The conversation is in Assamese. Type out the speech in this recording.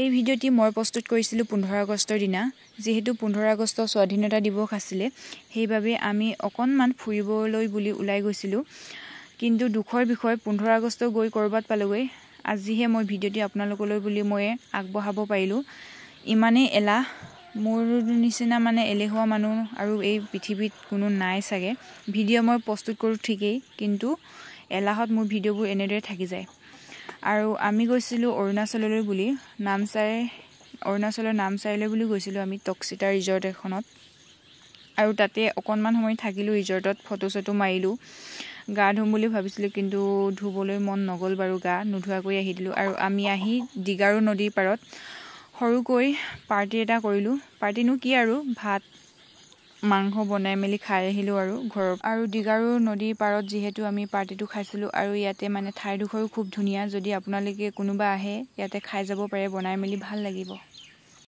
এই ভিডিওটি মই প্ৰস্তুত কৰিছিলোঁ 15 আগষ্টৰ দিনা যেহেতু 15 আগষ্ট স্বাধীনতা দিৱস আছিল সেইবাবে আমি অকনমান ফুৰিবলৈ বুলি ওলাই গৈছিলোঁ কিন্তু দুখৰ বিষয় 15 আগষ্ট গৈ কৰবাত পালগৈ আজিহে মই ভিডিওটি আপোনালোকলৈ বুলি মই আগবঢ়াব পাৰিলোঁ ইমানে এলা মোৰ নিচিনা মানে এলেহুৱা মানুহ আৰু এই পৃথিৱীত কোনো নাই সাগে ভিডিও মই প্ৰস্তুত কৰো ঠিকই কিন্তু এলাহত মোৰ ভিডিওবোৰ এনেদৰে থাকি যায় আৰু আমি গৈছিলো অৰুণাচললৈ বুলি অৰুণাচলৰ নামচাইলৈ বুলি গৈছিলো আমি টক্সিতা ৰিজৰ্ট এখনত আৰু তাতে অকনমান সময় থাকিলো ৰিজৰ্টত ফটো মাৰিলো গা ধুম বুলি ভাবিছিলো কিন্তু ধুবলৈ মন নগল বাৰু গা নুধুৱাকৈ আহিদিলো আৰু আমি আহি দিগাৰু নদীৰ পাৰত হৰুকৈ পাৰ্টি এটা কৰিলো পাৰ্টিনো কি আৰু ভাত মাংস বনাই মেলি খাই আহিলো আৰু ঘৰ আৰু দিগাৰু নদীৰ পাৰত যেহেতু আমি পাৰ্টিটো খাইছিলো আৰু ইয়াতে মানে ঠাইডোখৰো খুব ধুনিয়া যদি আপোনালোকে কোনোবা আহে ইয়াতে খাই যাব পাৰে বনাই মেলি ভাল লাগিব